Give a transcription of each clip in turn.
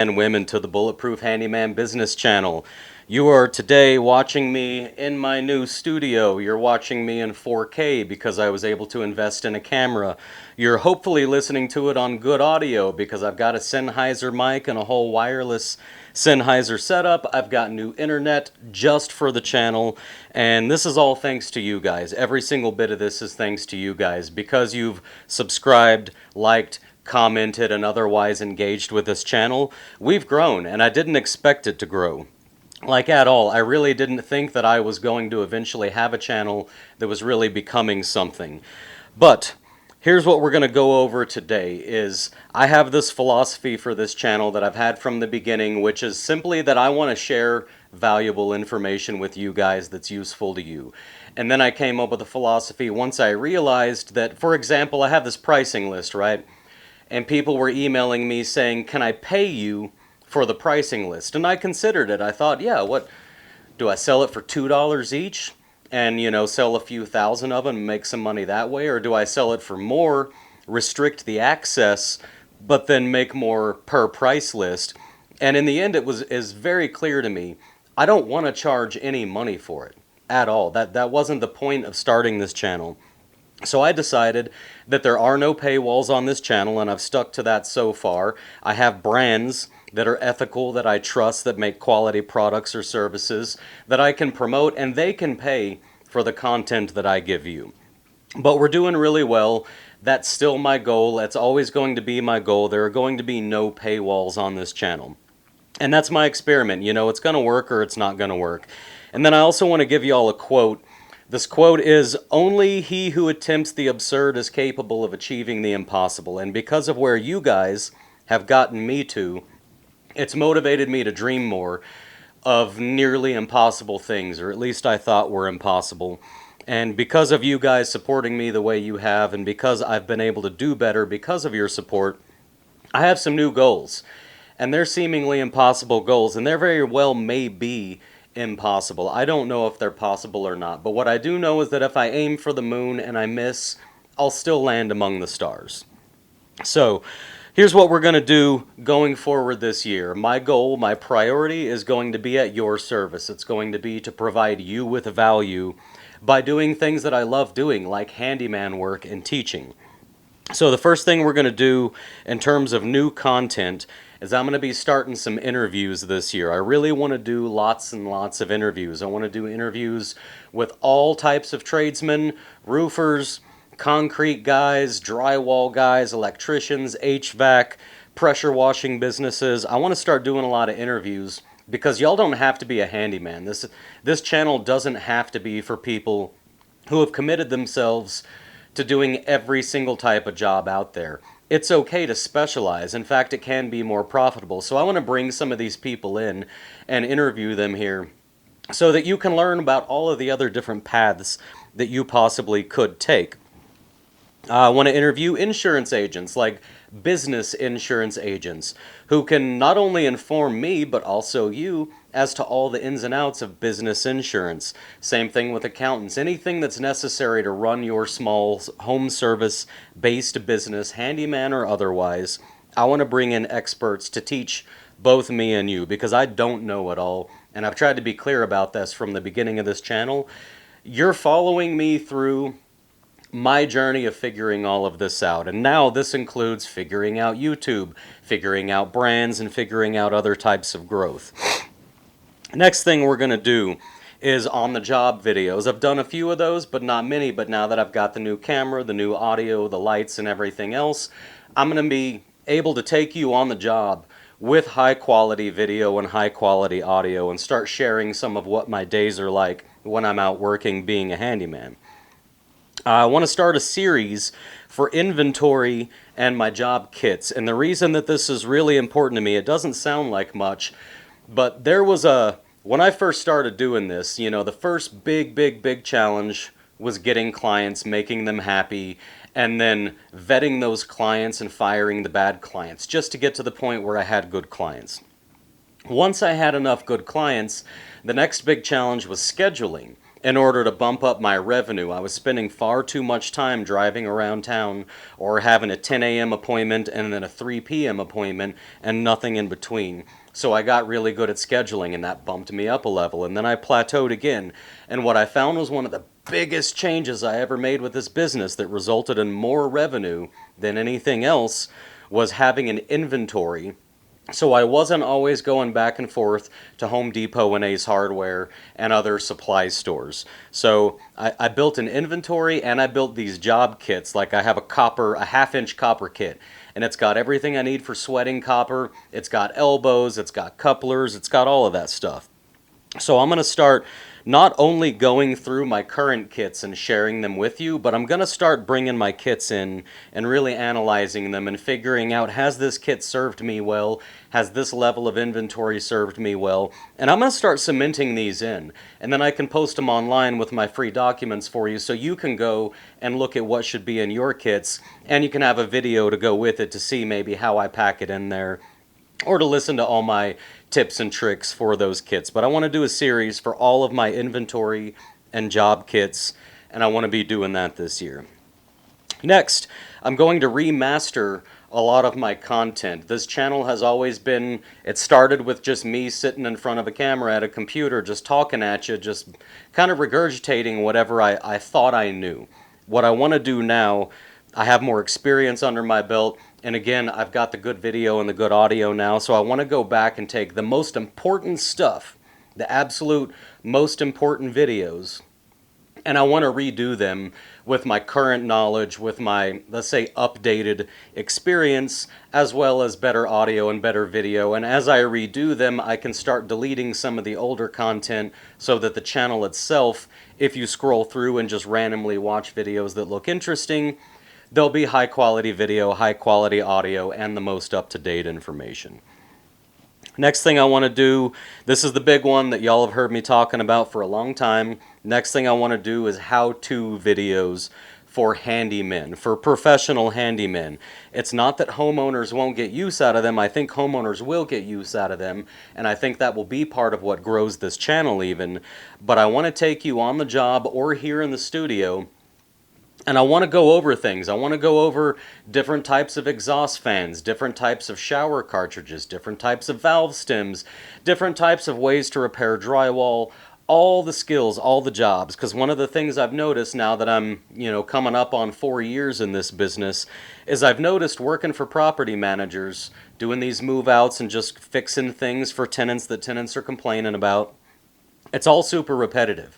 And women to the Bulletproof Handyman business channel. You are today watching me in my new studio. You're watching me in 4K because I was able to invest in a camera. You're hopefully listening to it on good audio because I've got a Sennheiser mic and a whole wireless Sennheiser setup. I've got new internet just for the channel, and this is all thanks to you guys. Every single bit of this is thanks to you guys because you've subscribed, liked, commented, and otherwise engaged with this channel. We've grown, and I didn't expect it to grow. Like at all. I really didn't think that I was going to eventually have a channel that was really becoming something. But here's what we're going to go over today is I have this philosophy for this channel that I've had from the beginning, which is simply that I want to share valuable information with you guys that's useful to you. And then I came up with a philosophy once I realized that, for example, I have this pricing list, right? And people were emailing me saying, can I pay you for the pricing list? And I considered it. I thought, yeah, what, do I sell it for $2 each and, sell a few thousand of them and make some money that way? Or do I sell it for more, restrict the access, but then make more per price list? And in the end, is very clear to me, I don't want to charge any money for it at all. That wasn't the point of starting this channel. So I decided that there are no paywalls on this channel, and I've stuck to that so far. I have brands that are ethical, that I trust, that make quality products or services that I can promote, and they can pay for the content that I give you. But we're doing really well. That's still my goal. That's always going to be my goal. There are going to be no paywalls on this channel. And that's my experiment. It's going to work or it's not going to work. And then I also want to give you all a quote. This quote is, "Only he who attempts the absurd is capable of achieving the impossible." And because of where you guys have gotten me to, it's motivated me to dream more of nearly impossible things, or at least I thought were impossible. And because of you guys supporting me the way you have, and because I've been able to do better because of your support, I have some new goals. And they're seemingly impossible goals, and they very well may be impossible. I don't know if they're possible or not, but what I do know is that if I aim for the moon and I miss, I'll still land among the stars. So here's what we're going to do going forward this year. My goal, my priority is going to be at your service. It's going to be to provide you with value by doing things that I love doing, like handyman work and teaching. So the first thing we're going to do in terms of new content is I'm going to be starting some interviews this year. I really want to do lots and lots of interviews. I want to do interviews with all types of tradesmen, roofers, concrete guys, drywall guys, electricians, HVAC, pressure washing businesses. I want to start doing a lot of interviews because y'all don't have to be a handyman. This channel doesn't have to be for people who have committed themselves to doing every single type of job out there. It's okay to specialize. In fact, it can be more profitable. So I want to bring some of these people in and interview them here so that you can learn about all of the other different paths that you possibly could take. I want to interview insurance agents, like business insurance agents, who can not only inform me, but also you, as to all the ins and outs of business insurance. Same thing with accountants. Anything that's necessary to run your small home service-based business, handyman or otherwise, I want to bring in experts to teach both me and you, because I don't know it all, and I've tried to be clear about this from the beginning of this channel. You're following me through my journey of figuring all of this out. And now this includes figuring out YouTube, figuring out brands, and figuring out other types of growth. Next thing we're going to do is on-the-job videos. I've done a few of those, but not many. But now that I've got the new camera, the new audio, the lights, and everything else, I'm going to be able to take you on the job with high-quality video and high-quality audio and start sharing some of what my days are like when I'm out working being a handyman. I want to start a series for inventory and my job kits. And the reason that this is really important to me, it doesn't sound like much, but when I first started doing this, the first big challenge was getting clients, making them happy, and then vetting those clients and firing the bad clients, just to get to the point where I had good clients. Once I had enough good clients, the next big challenge was scheduling. in order to bump up my revenue. I was spending far too much time driving around town or having a 10 a.m. appointment and then a 3 p.m. appointment and nothing in between. So I got really good at scheduling, and that bumped me up a level. And then I plateaued again. And what I found was one of the biggest changes I ever made with this business that resulted in more revenue than anything else was having an inventory. So I wasn't always going back and forth to Home Depot and Ace Hardware and other supply stores. So I built an inventory, and I built these job kits. Like I have a half-inch copper kit, and it's got everything I need for sweating copper. It's got elbows, it's got couplers, it's got all of that stuff. So I'm going to start not only going through my current kits and sharing them with you, but I'm going to start bringing my kits in and really analyzing them and figuring out, has this kit served me well? Has this level of inventory served me well? And I'm going to start cementing these in. And then I can post them online with my free documents for you, so you can go and look at what should be in your kits, and you can have a video to go with it to see maybe how I pack it in there, or to listen to all my tips and tricks for those kits. But I want to do a series for all of my inventory and job kits, and I want to be doing that this year. Next, I'm going to remaster a lot of my content. This channel has always been, it started with just me sitting in front of a camera at a computer, just talking at you, just kind of regurgitating whatever I thought I knew. What I want to do now, I have more experience under my belt, and again, I've got the good video and the good audio now, so I want to go back and take the most important stuff, the absolute most important videos, and I want to redo them with my current knowledge, with my, let's say, updated experience, as well as better audio and better video. And as I redo them, I can start deleting some of the older content so that the channel itself, if you scroll through and just randomly watch videos that look interesting, there'll be high quality video, high quality audio, and the most up-to-date information. Next thing I want to do, this is the big one that y'all have heard me talking about for a long time. Next thing I want to do is how-to videos for handymen, for professional handymen. It's not that homeowners won't get use out of them. I think homeowners will get use out of them, and I think that will be part of what grows this channel even. But I want to take you on the job or here in the studio, and I want to go over things. I want to go over different types of exhaust fans, different types of shower cartridges, different types of valve stems, different types of ways to repair drywall, all the skills, all the jobs. Because one of the things I've noticed now that I'm, coming up on 4 years in this business, is I've noticed working for property managers, doing these move outs and just fixing things for tenants that tenants are complaining about, it's all super repetitive.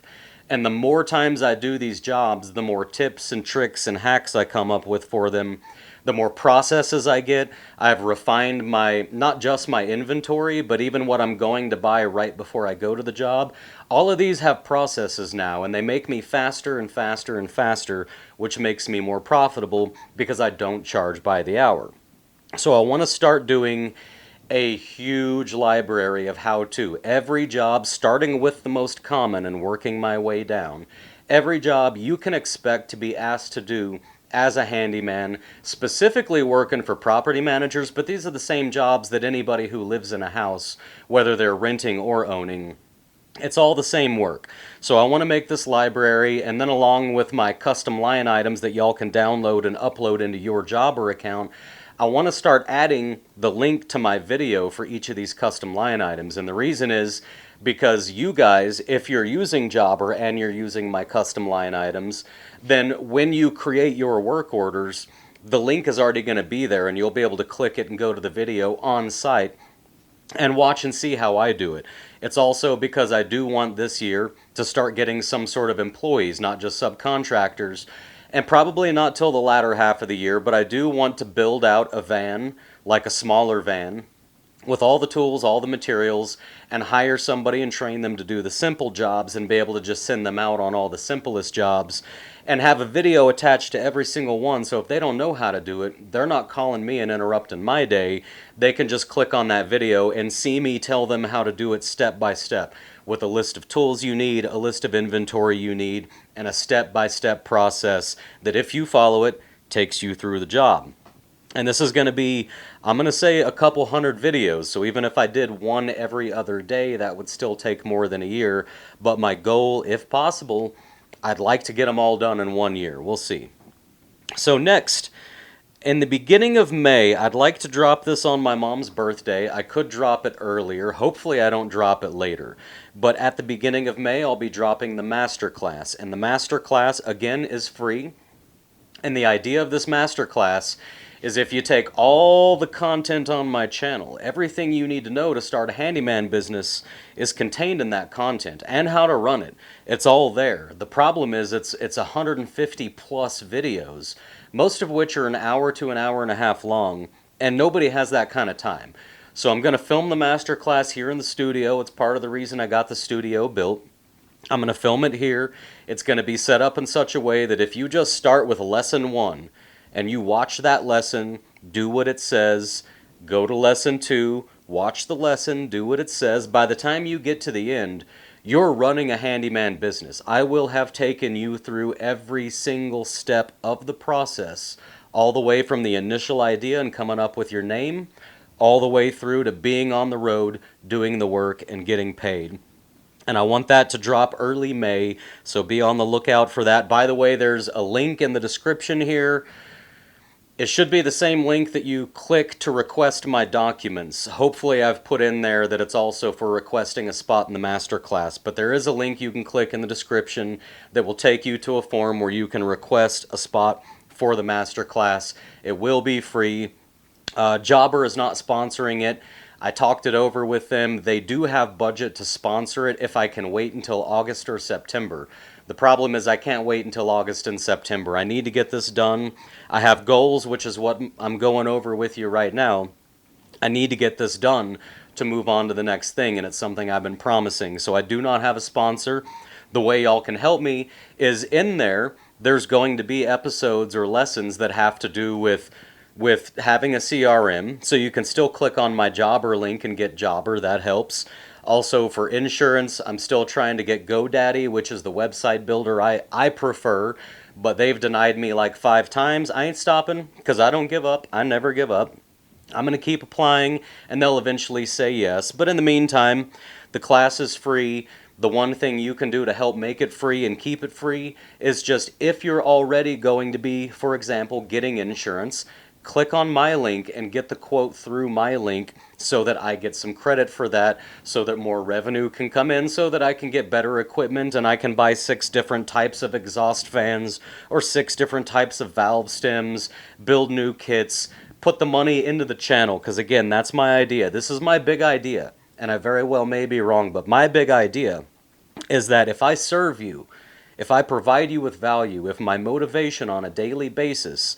And the more times I do these jobs, the more tips and tricks and hacks I come up with for them, the more processes I get. I've refined not just my inventory, but even what I'm going to buy right before I go to the job. All of these have processes now, and they make me faster and faster and faster, which makes me more profitable because I don't charge by the hour. So I want to start doing a huge library of how-to. Every job, starting with the most common and working my way down. Every job you can expect to be asked to do as a handyman, specifically working for property managers, but these are the same jobs that anybody who lives in a house, whether they're renting or owning, it's all the same work. So I want to make this library, and then along with my custom line items that y'all can download and upload into your Jobber account, I want to start adding the link to my video for each of these custom line items. And the reason is because you guys, if you're using Jobber and you're using my custom line items, then when you create your work orders, the link is already going to be there, and you'll be able to click it and go to the video on site and watch and see how I do it. It's also because I do want this year to start getting some sort of employees, not just subcontractors, and probably not till the latter half of the year, but I do want to build out a van, like a smaller van, with all the tools, all the materials, and hire somebody and train them to do the simple jobs and be able to just send them out on all the simplest jobs and have a video attached to every single one, so if they don't know how to do it, they're not calling me and interrupting my day. They can just click on that video and see me tell them how to do it step by step, with a list of tools you need, a list of inventory you need, and a step-by-step process that if you follow it, takes you through the job. And this is going to be, I'm going to say, a couple hundred videos. So even if I did one every other day, that would still take more than a year. But my goal, if possible, I'd like to get them all done in 1 year. We'll see. So next, in the beginning of May, I'd like to drop this on my mom's birthday. I could drop it earlier. Hopefully I don't drop it later. But at the beginning of May, I'll be dropping the masterclass. And the masterclass, again, is free. And the idea of this masterclass is if you take all the content on my channel, everything you need to know to start a handyman business is contained in that content, and how to run it. It's all there. The problem is it's 150 plus videos, most of which are an hour to an hour and a half long, and nobody has that kind of time. So I'm going to film the masterclass here in the studio. It's part of the reason I got the studio built. I'm going to film it here. It's going to be set up in such a way that if you just start with lesson 1 and you watch that lesson, do what it says, go to lesson 2, watch the lesson, do what it says, by the time you get to the end, you're running a handyman business. I will have taken you through every single step of the process, all the way from the initial idea and coming up with your name, all the way through to being on the road, doing the work, and getting paid. And I want that to drop early May, so be on the lookout for that. By the way, there's a link in the description here. It should be the same link that you click to request my documents. Hopefully I've put in there that it's also for requesting a spot in the masterclass, but there is a link you can click in the description that will take you to a form where you can request a spot for the masterclass. It will be free. Jobber is not sponsoring it. I talked it over with them. They do have budget to sponsor it if I can wait until August or September. The problem is I can't wait until August and September. I need to get this done. I have goals, which is what I'm going over with you right now. I need to get this done to move on to the next thing, and it's something I've been promising. So I do not have a sponsor. The way y'all can help me is in there. There's going to be episodes or lessons that have to do with having a CRM, so you can still click on my Jobber link and get Jobber. That helps. Also for insurance, I'm still trying to get GoDaddy, which is the website builder I prefer, but they've denied me like 5 times. I ain't stopping because I don't give up. I never give up. I'm going to keep applying, and they'll eventually say yes. But in the meantime, the class is free. The one thing you can do to help make it free and keep it free is just, if you're already going to be, for example, getting insurance, click on my link and get the quote through my link so that I get some credit for that, so that more revenue can come in, so that I can get better equipment and I can buy 6 different types of exhaust fans or 6 different types of valve stems, build new kits, put the money into the channel, because again, that's my idea. This is my big idea, and I very well may be wrong, but my big idea is that if I serve you, if I provide you with value, if my motivation on a daily basis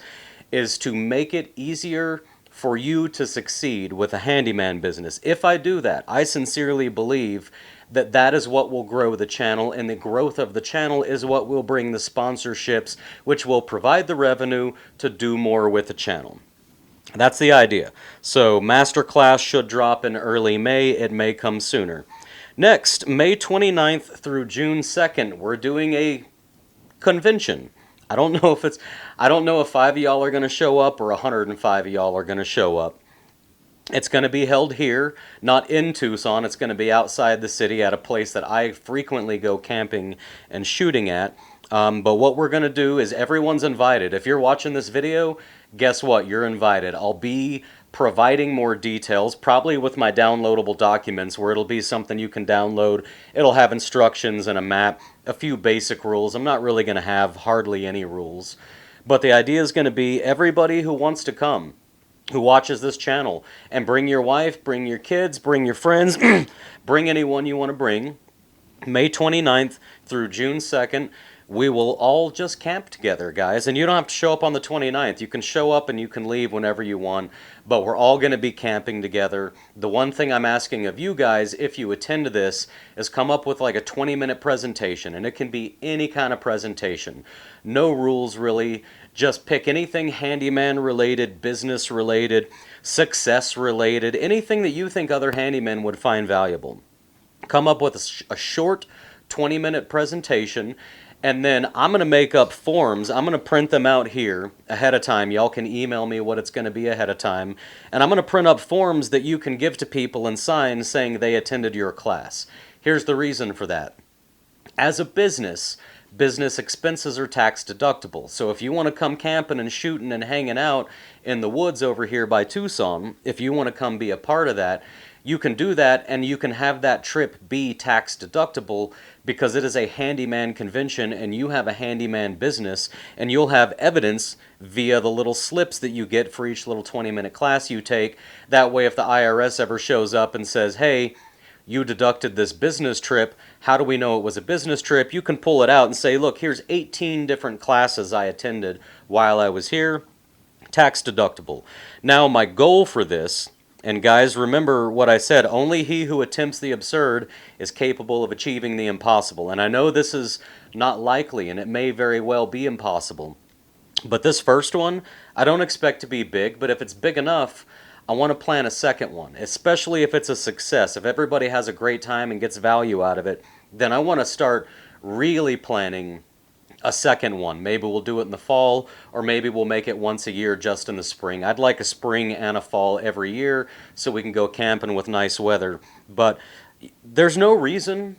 is to make it easier for you to succeed with a handyman business, if I do that, I sincerely believe that that is what will grow the channel, and the growth of the channel is what will bring the sponsorships, which will provide the revenue to do more with the channel. That's the idea. So masterclass should drop in early May. It may come sooner. Next, May 29th through June 2nd, we're doing a convention. I don't know if 5 of y'all are going to show up or 105 of y'all are going to show up. It's going to be held here, not in Tucson. It's going to be outside the city at a place that I frequently go camping and shooting at. But what we're going to do is everyone's invited. If you're watching this video, guess what? You're invited. I'll be providing more details, probably with my downloadable documents, where it'll be something you can download. It'll have instructions and a map, a few basic rules. I'm not really going to have hardly any rules. But the idea is going to be everybody who wants to come, who watches this channel, and bring your wife, bring your kids, bring your friends, bring anyone you want to bring. May 29th through June 2nd, we will all just camp together, guys. And you don't have to show up on the 29th. You can show up and you can leave whenever you want, but we're all going to be camping together. The one thing I'm asking of you guys, if you attend this, is come up with like a 20-minute presentation, and it can be any kind of presentation. No rules, really. Just pick anything handyman related, business related, success related, anything that you think other handymen would find valuable. Come up with a short 20-minute presentation, And then I'm going to make up forms. I'm going to print them out here ahead of time. Y'all can email me what it's going to be ahead of time. And I'm going to print up forms that you can give to people and sign saying they attended your class. Here's the reason for that. As a business expenses are tax deductible. So if you want to come camping and shooting and hanging out in the woods over here by Tucson, if you want to come be a part of that, you can do that, and you can have that trip be tax deductible because it is a handyman convention and you have a handyman business, and you'll have evidence via the little slips that you get for each little 20-minute class you take. That way, if the IRS ever shows up and says, hey, you deducted this business trip, how do we know it was a business trip? You can pull it out and say, look, here's 18 different classes I attended while I was here, tax deductible. Now, my goal for this, and guys, remember what I said, only he who attempts the absurd is capable of achieving the impossible. And I know this is not likely, and it may very well be impossible. But this first one, I don't expect to be big, but if it's big enough, I want to plan a second one, especially if it's a success. If everybody has a great time and gets value out of it, then I want to start really planning a second one. Maybe we'll do it in the fall, or maybe we'll make it once a year just in the spring. I'd like a spring and a fall every year so we can go camping with nice weather. But there's no reason,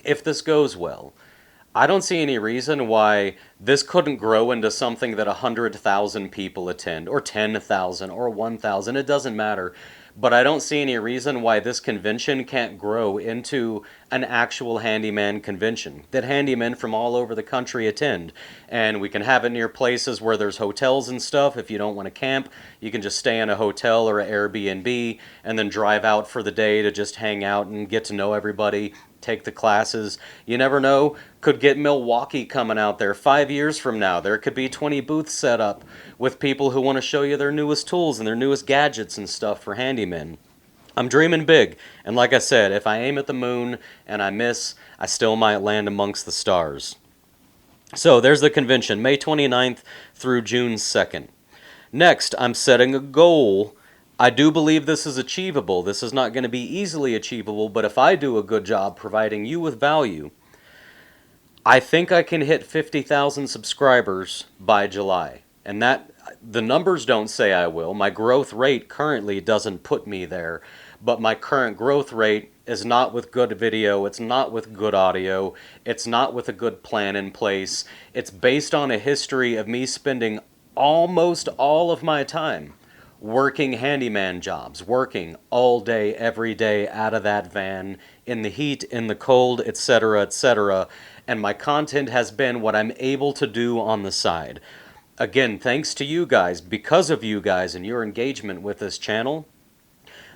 if this goes well, I don't see any reason why this couldn't grow into something that 100,000 people attend, or 10,000, or 1,000. It doesn't matter. But I don't see any reason why this convention can't grow into an actual handyman convention that handymen from all over the country attend. And we can have it near places where there's hotels and stuff. If you don't want to camp, you can just stay in a hotel or an Airbnb and then drive out for the day to just hang out and get to know everybody, take the classes. You never know, could get Milwaukee coming out there 5 years from now. There could be 20 booths set up with people who want to show you their newest tools and their newest gadgets and stuff for handymen. I'm dreaming big, and like I said, if I aim at the moon and I miss, I still might land amongst the stars. So there's the convention, May 29th through June 2nd. Next, I'm setting a goal. I do believe this is achievable. This is not going to be easily achievable, but if I do a good job providing you with value, I think I can hit 50,000 subscribers by July. And that, the numbers don't say I will. My growth rate currently doesn't put me there, but my current growth rate is not with good video, it's not with good audio, it's not with a good plan in place. It's based on a history of me spending almost all of my time working handyman jobs, working all day, every day out of that van, in the heat, in the cold, etc., etc. And my content has been what I'm able to do on the side. Again, thanks to you guys, because of you guys and your engagement with this channel,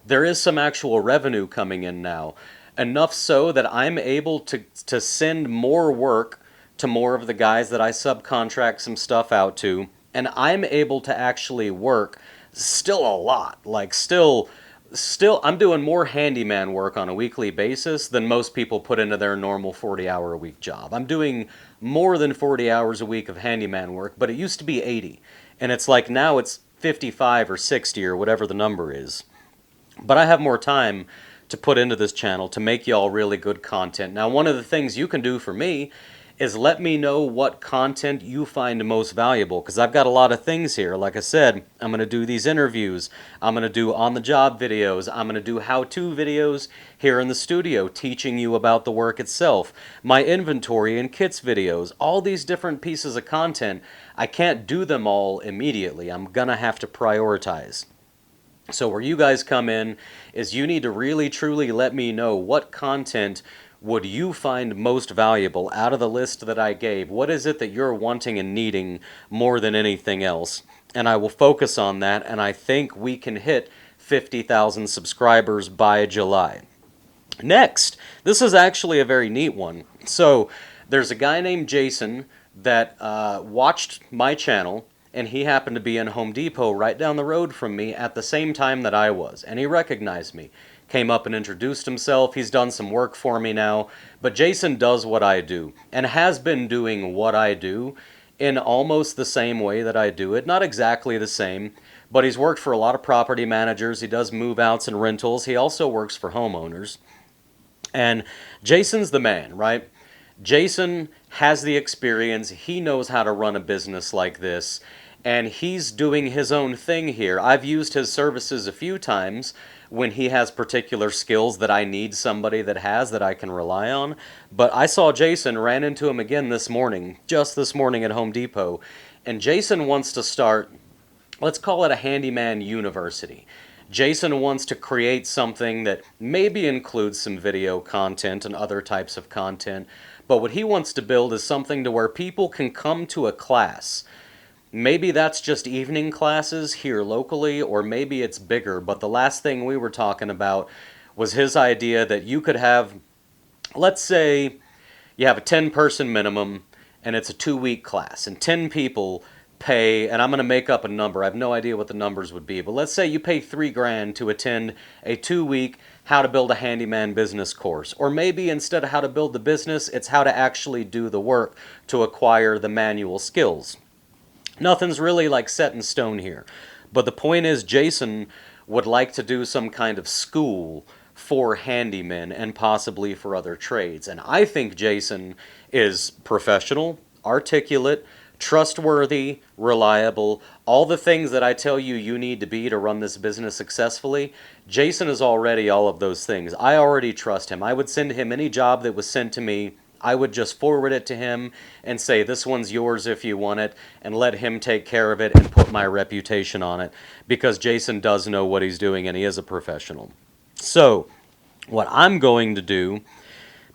there is some actual revenue coming in now. Enough so that I'm able to send more work to more of the guys that I subcontract some stuff out to, and I'm able to actually work still a lot. Like still I'm doing more handyman work on a weekly basis than most people put into their normal 40-hour-a-week job. I'm doing more than 40 hours a week of handyman work, but it used to be 80. And it's like now it's 55 or 60 or whatever the number is. But I have more time to put into this channel to make y'all really good content. Now, one of the things you can do for me is let me know what content you find most valuable, because I've got a lot of things here. Like I said, I'm going to do these interviews, I'm going to do on-the-job videos, I'm going to do how-to videos here in the studio teaching you about the work itself, my inventory and kits videos, all these different pieces of content. I can't do them all immediately. I'm going to have to prioritize. So where you guys come in is you need to really truly let me know what content would you find most valuable out of the list that I gave. What is it that you're wanting and needing more than anything else? And I will focus on that, and I think we can hit 50,000 subscribers by July. Next, this is actually a very neat one. So there's a guy named Jason that watched my channel, and he happened to be in Home Depot right down the road from me at the same time that I was, and he recognized me. Came up and introduced himself. He's done some work for me now, but Jason does what I do, and has been doing what I do in almost the same way that I do it. Not exactly the same, but he's worked for a lot of property managers. He does move-outs and rentals. He also works for homeowners. And Jason's the man, right? Jason has the experience, he knows how to run a business like this, and he's doing his own thing here. I've used his services a few times when he has particular skills that I need somebody that has that I can rely on. But I saw Jason, ran into him again this morning, just this morning at Home Depot, and Jason wants to start, let's call it a handyman university. Jason wants to create something that maybe includes some video content and other types of content, but what he wants to build is something to where people can come to a class. Maybe that's just evening classes here locally, or maybe it's bigger, but the last thing we were talking about was his idea that you could have, let's say, you have a 10-person minimum, and it's a 2-week class, and 10 people pay, and I'm going to make up a number. I have no idea what the numbers would be, but let's say you pay $3,000 to attend a 2-week how to build a handyman business course. Or maybe instead of how to build the business, it's how to actually do the work to acquire the manual skills. Nothing's really like set in stone here. But the point is, Jason would like to do some kind of school for handymen and possibly for other trades. And I think Jason is professional, articulate, trustworthy, reliable, all the things that I tell you you need to be to run this business successfully. Jason is already all of those things. I already trust him. I would send him any job that was sent to me. I would just forward it to him and say, this one's yours if you want it, and let him take care of it and put my reputation on it, because Jason does know what he's doing and he is a professional. So, what I'm going to do,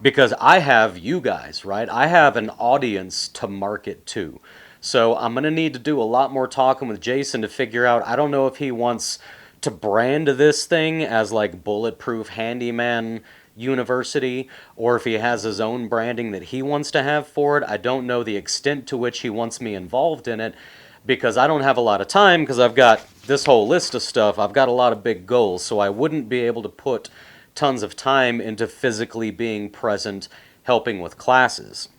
because I have you guys, right? I have an audience to market to. So I'm going to need to do a lot more talking with Jason to figure out, I don't know if he wants to brand this thing as like Bulletproof Handyman University, or if he has his own branding that he wants to have for it. I don't know the extent to which he wants me involved in it, because I don't have a lot of time, because I've got this whole list of stuff. I've got a lot of big goals, so I wouldn't be able to put tons of time into physically being present helping with classes.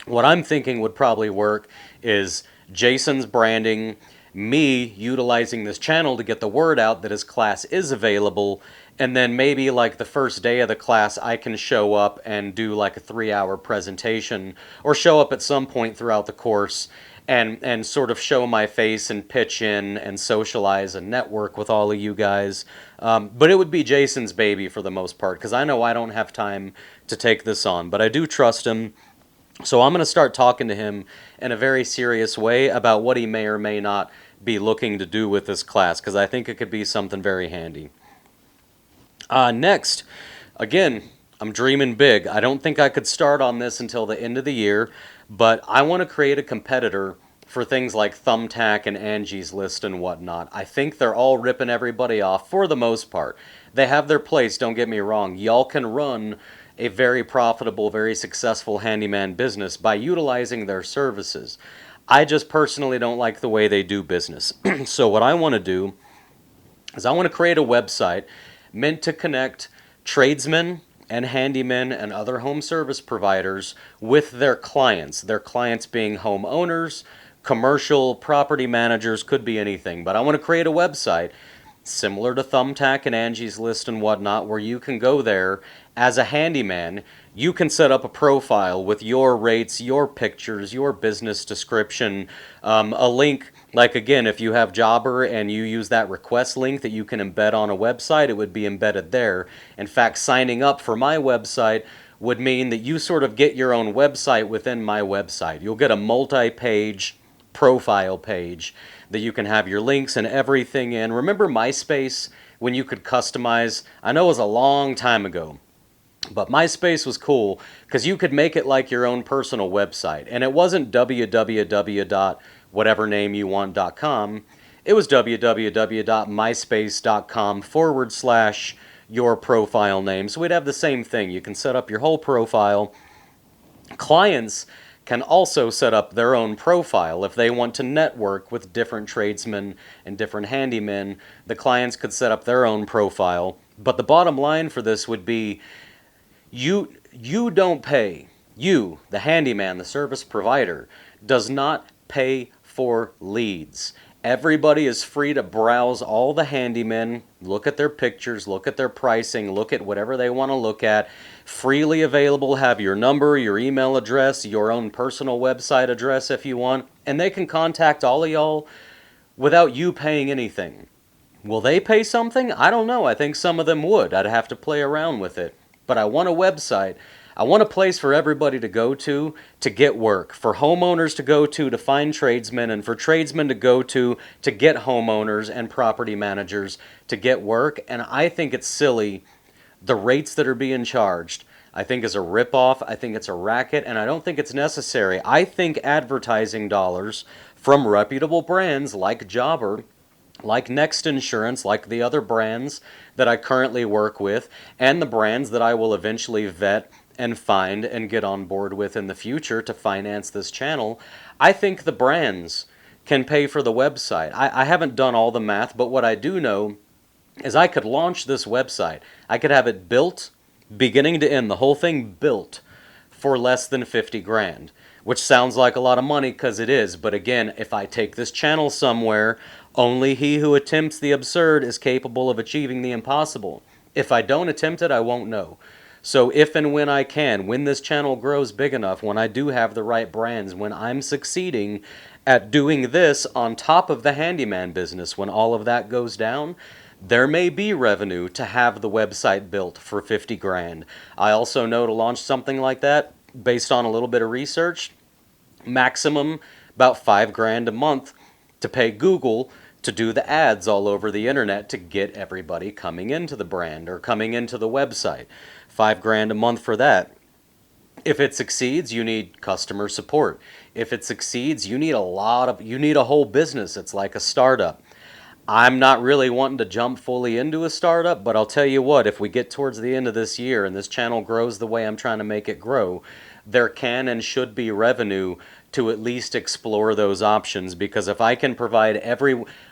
What I'm thinking would probably work is Jason's branding, me utilizing this channel to get the word out that his class is available, and then maybe like the first day of the class I can show up and do like a 3-hour presentation, or show up at some point throughout the course and sort of show my face and pitch in and socialize and network with all of you guys. But it would be Jason's baby for the most part, because I know I don't have time to take this on, but I do trust him. So I'm going to start talking to him in a very serious way about what he may or may not be looking to do with this class, because I think it could be something very handy. Next, again, I'm dreaming big. I don't think I could start on this until the end of the year, but I want to create a competitor for things like Thumbtack and Angie's List and whatnot. I think they're all ripping everybody off for the most part. They have their place, don't get me wrong. Y'all can run a very profitable, very successful handyman business by utilizing their services. I just personally don't like the way they do business. So what I want to do is I want to create a website meant to connect tradesmen and handymen and other home service providers with their clients being homeowners, commercial property managers, could be anything. But I want to create a website similar to Thumbtack and Angie's List and whatnot, where you can go there as a handyman. You can set up a profile with your rates, your pictures, your business description, a link. Like again, if you have Jobber and you use that request link that you can embed on a website, it would be embedded there. In fact, signing up for my website would mean that you sort of get your own website within my website. You'll get a multi-page profile page that you can have your links and everything in. Remember MySpace, when you could customize? I know it was a long time ago, but MySpace was cool because you could make it like your own personal website. And it wasn't www.whatevernameyouwant.com. It was www.myspace.com/your profile name. So we'd have the same thing. You can set up your whole profile. Clients can also set up their own profile if they want to network with different tradesmen and different handymen. The clients could set up their own profile. But the bottom line for this would be, you don't pay. You, the handyman, the service provider, does not pay for leads. Everybody is free to browse all the handymen, look at their pictures, look at their pricing, look at whatever they want to look at. Freely available, have your number, your email address, your own personal website address if you want, and they can contact all of y'all without you paying anything. Will they pay something? I don't know. I think some of them would. I'd have to play around with it. But I want a website. I want a place for everybody to go to get work, for homeowners to go to find tradesmen, and for tradesmen to go to get homeowners and property managers to get work. And I think it's silly, the rates that are being charged. I think is a ripoff. I think it's a racket, and I don't think it's necessary. I think advertising dollars from reputable brands like Jobber, like Next Insurance, like the other brands that I currently work with, and the brands that I will eventually vet and find and get on board with in the future to finance this channel, I think the brands can pay for the website. I haven't done all the math, but what I do know is I could launch this website. I could have it built, beginning to end, the whole thing built for less than 50 grand, which sounds like a lot of money because it is. But again, if I take this channel somewhere, only he who attempts the absurd is capable of achieving the impossible. If I don't attempt it, I won't know. So if and when I can, when this channel grows big enough, when I do have the right brands, when I'm succeeding at doing this on top of the handyman business, when all of that goes down, there may be revenue to have the website built for 50 grand. I also know to launch something like that, based on a little bit of research, maximum about 5 grand a month to pay Google to do the ads all over the internet to get everybody coming into the brand or coming into the website. 5 grand a month for that. If it succeeds, you need customer support. If it succeeds, you need a whole business. It's like a startup. I'm not really wanting to jump fully into a startup, but I'll tell you what, if we get towards the end of this year and this channel grows the way I'm trying to make it grow, there can and should be revenue to at least explore those options, because if I can provide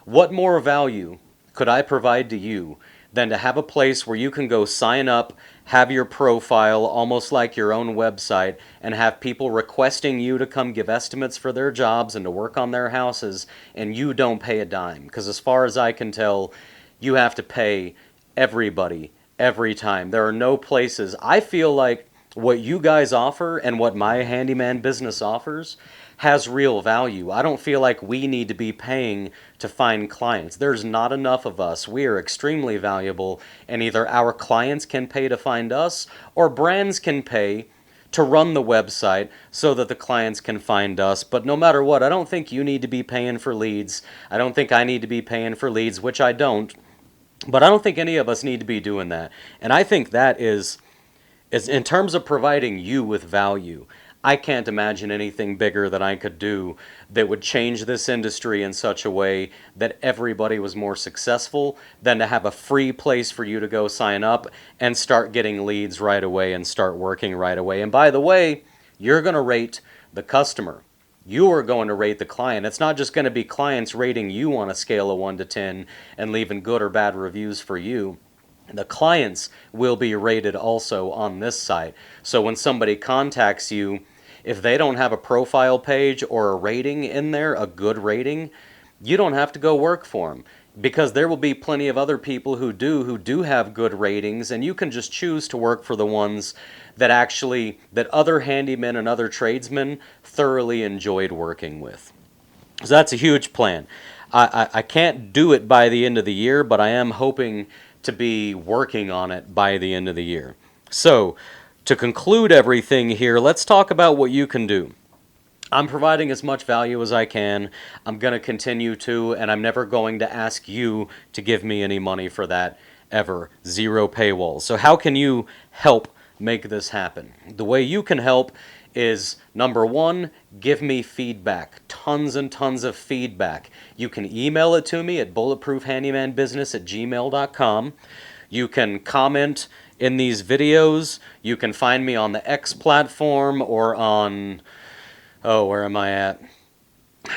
what more value could I provide to you than to have a place where you can go sign up, have your profile almost like your own website, and have people requesting you to come give estimates for their jobs and to work on their houses, and you don't pay a dime. Because as far as I can tell, you have to pay everybody every time. There are no places. I feel like what you guys offer and what my handyman business offers has real value. I don't feel like we need to be paying to find clients. There's not enough of us. We are extremely valuable, and either our clients can pay to find us, or brands can pay to run the website so that the clients can find us. But no matter what, I don't think you need to be paying for leads. I don't think I need to be paying for leads, which I don't. But I don't think any of us need to be doing that. And I think that is in terms of providing you with value. I can't imagine anything bigger that I could do that would change this industry in such a way that everybody was more successful than to have a free place for you to go sign up and start getting leads right away and start working right away. And by the way, you're going to rate the customer. You are going to rate the client. It's not just going to be clients rating you on a scale of 1 to 10 and leaving good or bad reviews for you. The clients will be rated also on this site. So when somebody contacts you, if they don't have a profile page or a rating in there, a good rating, you don't have to go work for them, because there will be plenty of other people who do have good ratings, and you can just choose to work for the ones that other handymen and other tradesmen thoroughly enjoyed working with. So that's a huge plan. I can't do it by the end of the year, but I am hoping to be working on it by the end of the year. So, to conclude everything here, let's talk about what you can do. I'm providing as much value as I can. I'm going to continue to, and I'm never going to ask you to give me any money for that, ever. Zero paywalls. So how can you help make this happen? The way you can help is, number one, give me feedback. Tons and tons of feedback. You can email it to me at bulletproofhandymanbusiness@gmail.com. You can comment in these videos. You can find me on the X platform or on... Oh, where am I at?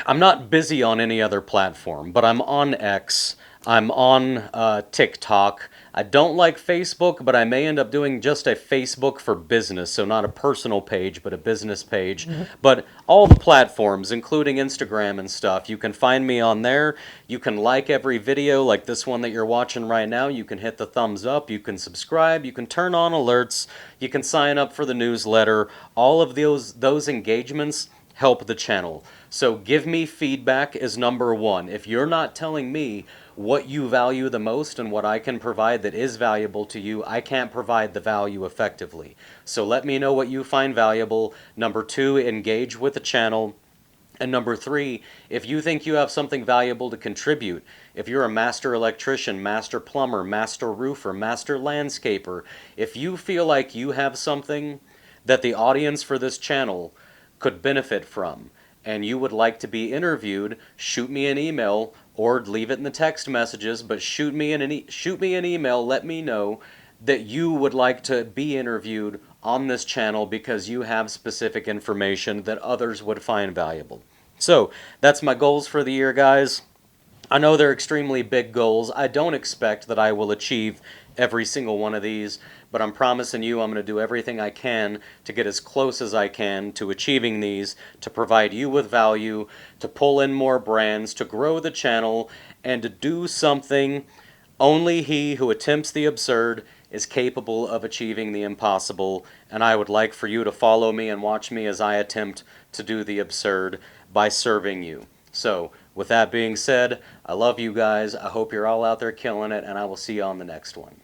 I'm not busy on any other platform, but I'm on X. I'm on TikTok. I don't like Facebook, but I may end up doing just a Facebook for business, so not a personal page, but a business page. But all the platforms, including Instagram and stuff, you can find me on there. You can like every video, like this one that you're watching right now. You can hit the thumbs up, you can subscribe, you can turn on alerts, you can sign up for the newsletter. All of those engagements help the channel. So give me feedback is number one. If you're not telling me what you value the most and what I can provide that is valuable to you, I can't provide the value effectively. So let me know what you find valuable. Number two, engage with the channel. And number three, if you think you have something valuable to contribute, if you're a master electrician, master plumber, master roofer, master landscaper, if you feel like you have something that the audience for this channel could benefit from, and you would like to be interviewed, shoot me an email or leave it in the text messages, but shoot me an email, let me know that you would like to be interviewed on this channel because you have specific information that others would find valuable. So, that's my goals for the year, guys. I know they're extremely big goals. I don't expect that I will achieve every single one of these, but I'm promising you I'm going to do everything I can to get as close as I can to achieving these, to provide you with value, to pull in more brands, to grow the channel, and to do something only he who attempts the absurd is capable of achieving the impossible, and I would like for you to follow me and watch me as I attempt to do the absurd by serving you. So, with that being said, I love you guys. I hope you're all out there killing it, and I will see you on the next one.